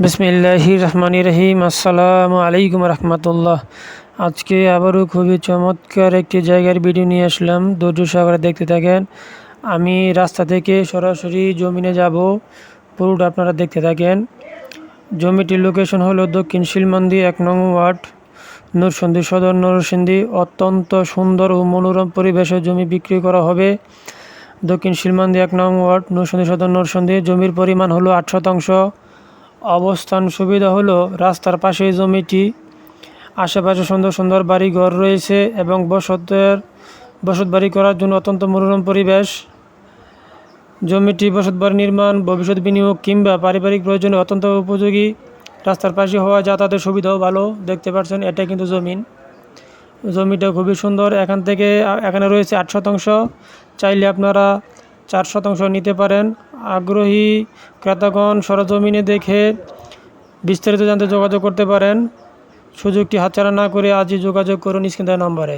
বিসমিল্লাহির রহমানির রহিম। আসসালামু আলাইকুম রহমতুল্লাহ। আজকে আবারও খুবই চমৎকার একটি জায়গার ভিডিও নিয়ে আসলাম, ধৈর্য সহকারে দেখতে থাকেন। আমি রাস্তা থেকে সরাসরি জমিনে যাব, পুরোটা আপনারা দেখতে থাকেন। জমিটির লোকেশন হলো দক্ষিণ শিলমান্দি ১ নং ওয়ার্ড, নরসিংদী সদর, নরসিংদী। অত্যন্ত সুন্দর ও মনোরম পরিবেশে জমি বিক্রি করা হবে। দক্ষিণ শিলমান্দি ১ নং ওয়ার্ড, নরসিংদী সদর, নরসিংদী। জমির পরিমাণ হলো ৮ শতাংশ। অবস্থান সুবিধা হলো রাস্তার পাশেই জমিটি। আশেপাশে সুন্দর সুন্দর বাড়ি ঘর রয়েছে এবং বসতবাড়ি করার জন্য অত্যন্ত মনোরম পরিবেশ। জমিটি বসতবাড়ি নির্মাণ, ভবিষ্যৎ বিনিয়োগ কিংবা পারিবারিক প্রয়োজনে অত্যন্ত উপযোগী। রাস্তার পাশে হওয়া যাতায়াতের সুবিধাও ভালো। দেখতে পাচ্ছেন এটা কিন্তু জমিটা খুবই সুন্দর। এখানে রয়েছে ৮ শতাংশ। চাইলে আপনারা ৪ শতাংশ নিতে পারেন। আগ্রহী ক্রেতাগণ সরজমিনে দেখে বিস্তারিত জানতে যোগাযোগ করতে পারেন। সুযোগটি হাতছাড়া না করে আজই যোগাযোগ করুন স্ক্রিনে দেওয়া নম্বরে।